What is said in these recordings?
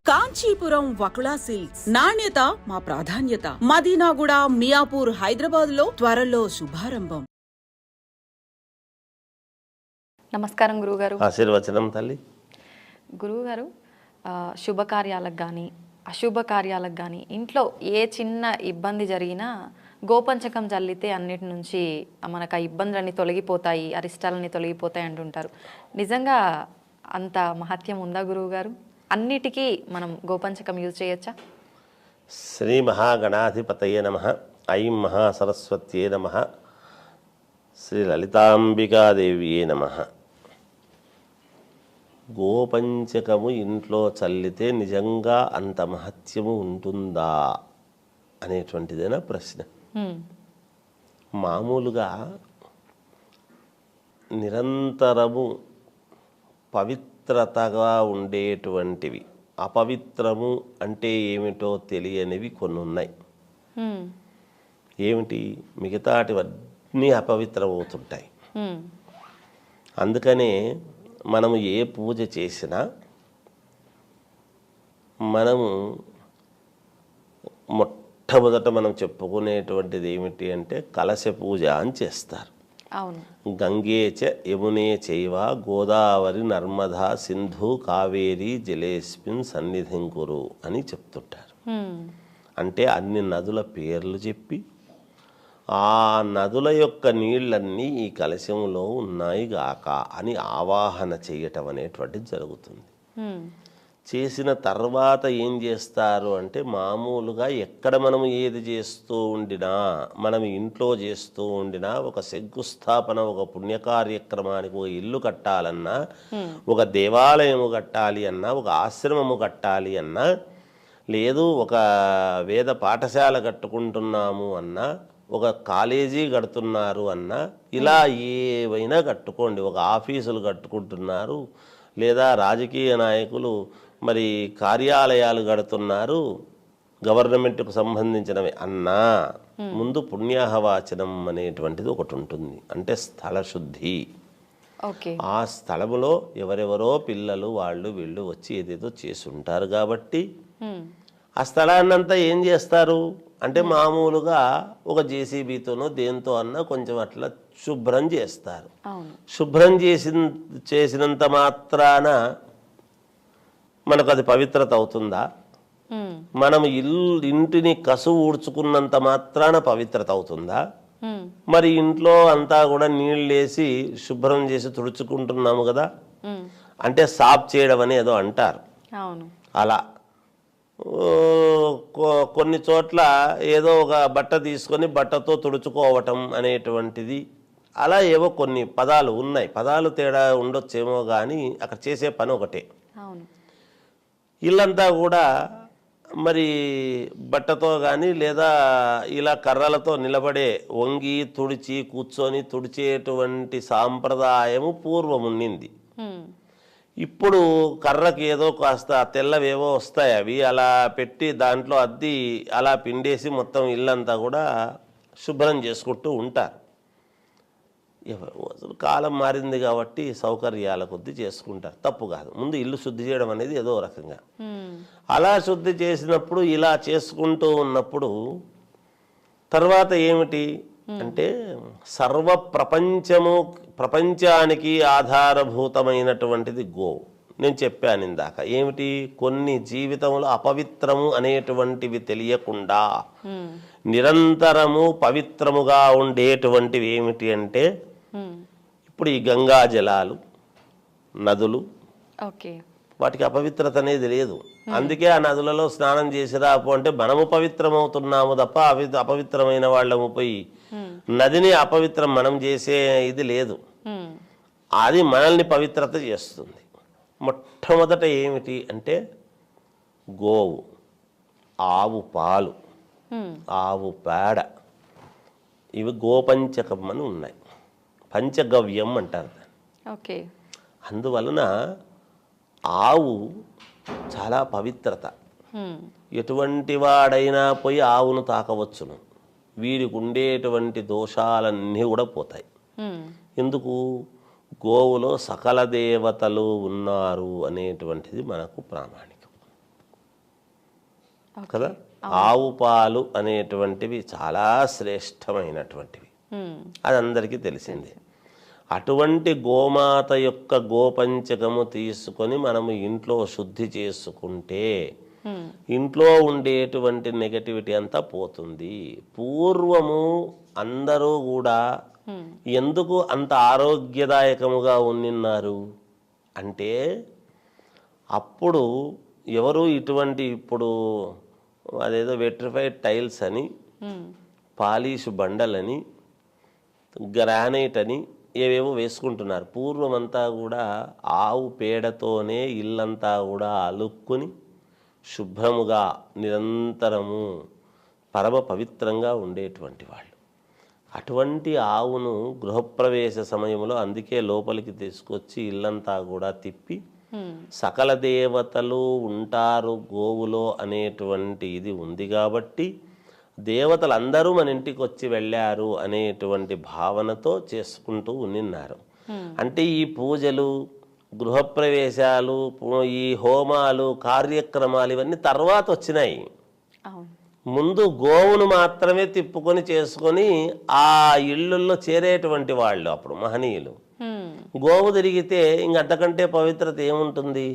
Kanchipuram Vakula silks నాణ్యత మా ప్రాధాన్యత. మదీనాగూడ, మియాపూర్, హైదరాబాద్ లో త్వరలో శుభారంభం. నమస్కారం గురువుగారు. ఆశీర్వచనం తల్లి. గురువుగారు, శుభకార్యాలకు కానీ అశుభ కార్యాలకు కానీ ఇంట్లో ఏ చిన్న ఇబ్బంది జరిగినా గోపంచకం చల్లితే అన్నిటి నుంచి మనకు ఆ ఇబ్బందులన్నీ తొలగిపోతాయి, అరిష్టాలన్నీ తొలగిపోతాయి అంటుంటారు. నిజంగా అంత మహత్యం ఉందా గురువుగారు? అన్నిటికీ మనం గోపంచకం యూజ్ చేయొచ్చా? శ్రీ మహాగణాధిపతయే నమః. ఐం మహాసరస్వత్యే నమః. శ్రీ లలితాంబికాదేవియే నమః. గోపంచకము ఇంట్లో చల్లితే నిజంగా అంత మహత్యము ఉంటుందా అనేటువంటిదేనా ప్రశ్న. మామూలుగా నిరంతరము పవిత్రతగా ఉండేటువంటివి, అపవిత్రము అంటే ఏమిటో తెలియనివి కొన్ని ఉన్నాయి. ఏమిటి? మిగతాటివన్నీ అపవిత్రమవుతుంటాయి. అందుకనే మనము ఏ పూజ చేసినా మనము మొట్టమొదట మనం చెప్పుకునేటువంటిది ఏమిటి అంటే కలశ పూజ అని చేస్తారు. గంగే చ యమునే చైవ గోదావరి నర్మదా సింధు కావేరి జలేస్మిన్ సన్నిధిం కురు అని చెప్తుంటారు. అంటే అన్ని నదుల పేర్లు చెప్పి ఆ నదుల యొక్క నీళ్ళన్నీ ఈ కలశంలో ఉన్నాయి గాక అని ఆవాహన చేయటం అనేటువంటిది జరుగుతుంది. చేసిన తర్వాత ఏం చేస్తారు అంటే మామూలుగా ఎక్కడ మనం ఏది చేస్తూ ఉండినా, మనం ఇంట్లో చేస్తూ ఉండినా, ఒక శంకుస్థాపన, ఒక పుణ్యకార్యక్రమానికి ఒక ఇల్లు కట్టాలన్నా, ఒక దేవాలయము కట్టాలి అన్నా, ఒక ఆశ్రమము కట్టాలి అన్నా, లేదు ఒక వేద పాఠశాల కట్టుకుంటున్నాము అన్నా, ఒక కాలేజీ కడుతున్నారు అన్నా, ఇలా ఏవైనా కట్టుకోండి, ఒక ఆఫీసులు కట్టుకుంటున్నారు, లేదా రాజకీయ నాయకులు మరి కార్యాలయాలు కడుతున్నారు గవర్నమెంట్కు సంబంధించినవి అన్నా, ముందు పుణ్యాహవాచనం అనేటువంటిది ఒకటి ఉంటుంది. అంటే స్థల శుద్ధి. ఆ స్థలములో ఎవరెవరో పిల్లలు వాళ్ళు వీళ్ళు వచ్చి ఏదేదో చేసి ఉంటారు కాబట్టి ఆ స్థలాన్నంతా ఏం చేస్తారు అంటే మామూలుగా ఒక జేసీబీతోనో దేంతో అన్నా కొంచెం అట్లా శుభ్రం చేస్తారు. శుభ్రం చేసినంత మాత్రాన మనకు అది పవిత్రత అవుతుందా? మనం ఇంటిని కసు ఊడ్చుకున్నంత మాత్రాన పవిత్రత అవుతుందా? మరి ఇంట్లో అంతా కూడా నీళ్ళేసి శుభ్రం చేసి తుడుచుకుంటున్నాము కదా, అంటే సాఫ్ చేయడం అని ఏదో అంటారు. అలా కొన్ని చోట్ల ఏదో ఒక బట్ట తీసుకొని బట్టతో తుడుచుకోవటం అనేటువంటిది, అలా ఏవో కొన్ని పదాలు ఉన్నాయి. పదాలు తేడా ఉండొచ్చేమో కానీ అక్కడ చేసే పని ఒకటే. ఇల్లంతా కూడా మరి బట్టతో కానీ లేదా ఇలా కర్రలతో నిలబడే వంగి తుడిచి కూర్చొని తుడిచేటువంటి సాంప్రదాయము పూర్వం ఉండింది. ఇప్పుడు కర్రకి ఏదో కాస్త తెల్లవేవో వస్తాయి, అవి అలా పెట్టి దాంట్లో అద్ది అలా పిండేసి మొత్తం ఇల్లంతా కూడా శుభ్రం చేసుకుంటూ ఉంటారు. అసలు కాలం మారింది కాబట్టి సౌకర్యాల కొద్దీ చేసుకుంటారు, తప్పు కాదు. ముందు ఇల్లు శుద్ధి చేయడం అనేది ఏదో రకంగా అలా శుద్ధి చేసినప్పుడు ఇలా చేసుకుంటూ ఉన్నప్పుడు తర్వాత ఏమిటి అంటే సర్వ ప్రపంచానికి ఆధారభూతమైనటువంటిది గోవు. నేను చెప్పాను ఇందాక ఏమిటి, కొన్ని జీవితంలో అపవిత్రము అనేటువంటివి తెలియకుండా నిరంతరము పవిత్రముగా ఉండేటువంటివి ఏమిటి అంటే ఇప్పుడు ఈ గంగా జలాలు, నదులు, వాటికి అపవిత్రత అనేది లేదు. అందుకే ఆ నదులలో స్నానం చేసి రాపు అంటే మనము పవిత్రమవుతున్నాము తప్ప అపవిత్రమైన వాళ్ళము పోయి నదిని అపవిత్రం మనం చేసే ఇది లేదు. అది మనల్ని పవిత్రత చేస్తుంది. మొట్టమొదట ఏమిటి అంటే గోవు, ఆవు పాలు, ఆవు పేడ, ఇవి గోపంచకం అని ఉన్నాయి. పంచగవ్యం అంటారు దాన్ని. అందువలన ఆవు చాలా పవిత్రత. ఎటువంటి వాడైనా పోయి ఆవును తాకవచ్చును. వీరికి ఉండేటువంటి దోషాలన్నీ కూడా పోతాయి. ఎందుకు? గోవులో సకల దేవతలు ఉన్నారు అనేటువంటిది మనకు ప్రామాణికం కదా. ఆవు పాలు అనేటువంటివి చాలా శ్రేష్టమైనటువంటివి, అది అందరికీ తెలిసిందే. అటువంటి గోమాత యొక్క గోపంచకము తీసుకొని మనము ఇంట్లో శుద్ధి చేసుకుంటే ఇంట్లో ఉండేటువంటి నెగటివిటీ అంతా పోతుంది. పూర్వము అందరూ కూడా ఎందుకు అంత ఆరోగ్యదాయకముగా ఉన్నిన్నారు అంటే, అప్పుడు ఎవరు ఇటువంటి ఇప్పుడు అదేదో వెట్రిఫైడ్ టైల్స్ అని, పాలిష్ బండలని, గ్రానైట్ అని ఏవేవో వేసుకుంటున్నారు. పూర్వమంతా కూడా ఆవు పేడతోనే ఇల్లంతా కూడా అలుక్కుని శుభ్రముగా నిరంతరము పరమ పవిత్రంగా ఉండేటువంటి వాళ్ళు. అటువంటి ఆవును గృహప్రవేశ సమయంలో అందుకే లోపలికి తీసుకొచ్చి ఇల్లంతా కూడా తిప్పి సకల దేవతలు ఉంటారు గోవులో అనేటువంటి ఇది ఉంది కాబట్టి దేవతలు అందరూ మన ఇంటికి వచ్చి వెళ్ళారు అనేటువంటి భావనతో చేసుకుంటూ ఉన్నారు. అంటే ఈ పూజలు, గృహప్రవేశాలు, ఈ హోమాలు, కార్యక్రమాలు ఇవన్నీ తర్వాత వచ్చినాయి. ముందు గోవును మాత్రమే తిప్పుకొని చేసుకొని ఆ ఇళ్ళల్లో చేరేటువంటి వాళ్ళు అప్పుడు మహనీయులు. గోవు తిరిగితే ఇంకంతకంటే పవిత్రత ఏముంటుంది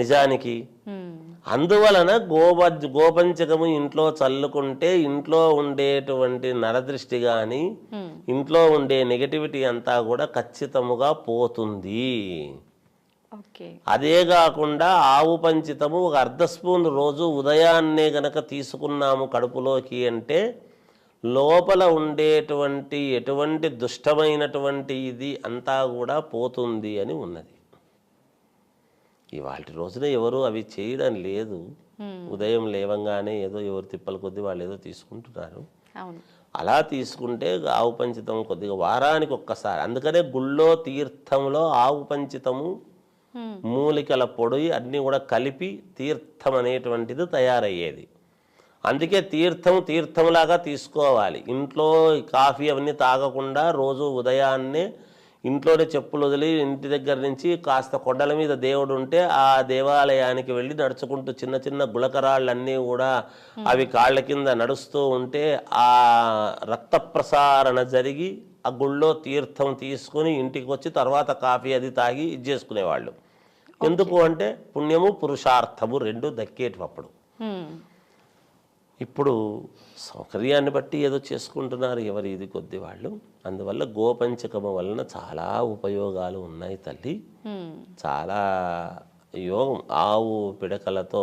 నిజానికి. అందువలన గోపంచకము ఇంట్లో చల్లుకుంటే ఇంట్లో ఉండేటువంటి నరదృష్టి కానీ ఇంట్లో ఉండే నెగటివిటీ అంతా కూడా ఖచ్చితముగా పోతుంది. అదే కాకుండా ఆవు పంచితము ఒక అర్ధ స్పూన్ రోజు ఉదయాన్నే గనక తీసుకున్నాము కడుపులోకి అంటే లోపల ఉండేటువంటి ఎటువంటి దుష్టమైనటువంటి ఇది అంతా కూడా పోతుంది అని ఉన్నది. ఇవాళ రోజున ఎవరు అవి చేయడం లేదు. ఉదయం లేవంగానే ఏదో ఎవరు తిప్పల కొద్దీ వాళ్ళు ఏదో తీసుకుంటున్నారు. అలా తీసుకుంటే ఆవు పంచితం కొద్దిగా వారానికి ఒక్కసారి. అందుకనే గుళ్ళో తీర్థంలో ఆవు పంచితము, మూలికల పొడి అన్నీ కూడా కలిపి తీర్థం అనేటువంటిది తయారయ్యేది. అందుకే తీర్థంలాగా తీసుకోవాలి. ఇంట్లో కాఫీ అవన్నీ తాగకుండా రోజు ఉదయాన్నే ఇంట్లోనే చెప్పులు వదిలి ఇంటి దగ్గర నుంచి కాస్త కొండల మీద దేవుడు ఉంటే ఆ దేవాలయానికి వెళ్ళి నడుచుకుంటూ చిన్న చిన్న గుళకరాళ్ళన్నీ కూడా అవి కాళ్ళ కింద నడుస్తూ ఉంటే ఆ రక్త ప్రసారణ జరిగి ఆ గుళ్ళో తీర్థం తీసుకుని ఇంటికి వచ్చి తర్వాత కాఫీ అది తాగి ఇది చేసుకునేవాళ్ళు. ఎందుకు అంటే పుణ్యము పురుషార్థము రెండు దక్కేటప్పుడు. ఇప్పుడు సౌకర్యాన్ని బట్టి ఏదో చేసుకుంటున్నారు ఎవరి ఇది కొద్ది వాళ్ళు. అందువల్ల గోపంచకము వలన చాలా ఉపయోగాలు ఉన్నాయి తల్లి. చాలా యోగం. ఆవు పిడకలతో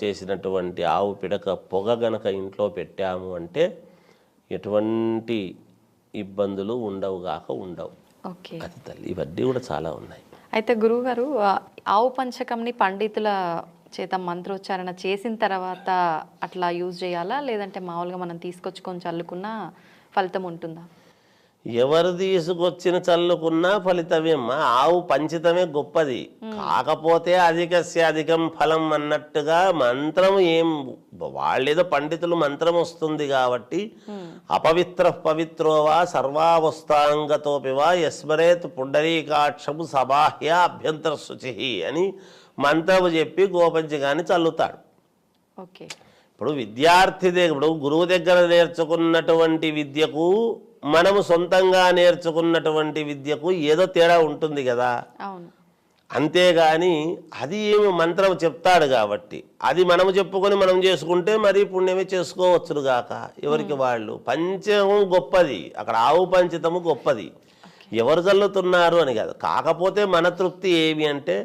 చేసినటువంటి ఆవు పిడక పొగ గనక ఇంట్లో పెట్టాము అంటే ఎటువంటి ఇబ్బందులు ఉండవు. అది తల్లి. ఇవన్నీ కూడా చాలా ఉన్నాయి. అయితే గురువుగారు, ఆవు పంచకంని పండితుల చేత మంత్రోచ్చారణ చేసిన తర్వాత అట్లా యూజ్ చేయాలా, లేదంటే మామూలుగా మనం తీసుకొచ్చుకొని చల్లుకున్నా ఫలితం ఉంటుందా? ఎవరు తీసుకొచ్చిన చల్లుకున్నా ఫలితమేమ్మా. ఆవు పంచితమే గొప్పది. కాకపోతే అధికం ఫలం అన్నట్టుగా మంత్రం ఏం, వాళ్ళేదో పండితులు మంత్రం వస్తుంది కాబట్టి అపవిత్ర పవిత్రోవా సర్వావస్థాంగతోపివా యస్మరేత్ పుండరీకాక్షము సబాహ్య అభ్యంతర శుచి అని మంత్రము చెప్పి గోపంచకాన్ని చల్లుతాడు. ఇప్పుడు విద్యార్థి ఇప్పుడు గురువు దగ్గర నేర్చుకున్నటువంటి విద్యకు మనము సొంతంగా నేర్చుకున్నటువంటి విద్యకు ఏదో తేడా ఉంటుంది కదా. అంతేగాని అది ఏమి మంత్రం చెప్తాడు కాబట్టి అది మనము చెప్పుకొని మనం చేసుకుంటే మరి పుణ్యమే చేసుకోవచ్చును గాక ఎవరికి వాళ్ళు. పంచము గొప్పది, అక్కడ ఆవు పంచితము గొప్పది. ఎవరు చల్లుతున్నారు అని కాదు. కాకపోతే మన తృప్తి ఏమి అంటే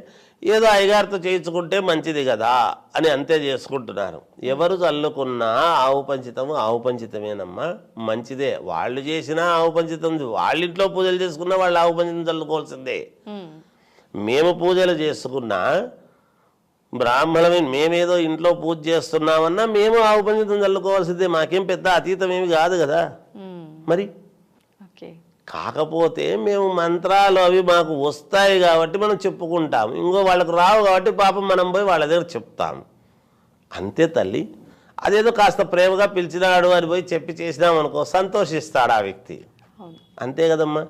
ఏదో అయ్యగారితో చేయించుకుంటే మంచిది కదా అని అంతే చేసుకుంటున్నారు. ఎవరు చల్లుకున్నా ఆవు పంచితమేనమ్మా, మంచిదే. వాళ్ళు చేసినా ఆవు పంచితం, వాళ్ళ ఇంట్లో పూజలు చేసుకున్నా వాళ్ళు ఆవు పంచితం చల్లుకోవాల్సిందే. మేము పూజలు చేసుకున్నా బ్రాహ్మణమే, మేమేదో ఇంట్లో పూజ చేస్తున్నామన్నా మేము ఆవు పంచితం చల్లుకోవాల్సిందే. మాకేం పెద్ద అతీతం ఏమి కాదు కదా. మరి కాకపోతే మేము మంత్రాలు అవి మాకు వస్తాయి కాబట్టి మనం చెప్పుకుంటాం. ఇంకో వాళ్ళకు రావు కాబట్టి పాపం మనం పోయి వాళ్ళ దగ్గర చెప్తాం. అంతే తల్లి. అదేదో కాస్త ప్రేమగా పిలిచినాడు అని పోయి చెప్పి చేసినామనుకో సంతోషిస్తాడు ఆ వ్యక్తి. అంతే కదమ్మా.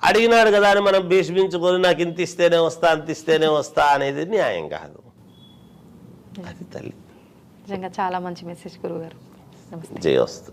అడిగినాడు కదా అని మనం భీష్మించుకొని నాకు ఇంత ఇస్తేనే వస్తా అంత ఇస్తేనే వస్తా అనేది న్యాయం కాదు. అది తల్లి. నిజంగా చాలా మంచి మెసేజ్ గురువుగారు. నమస్తే. జయోస్తు.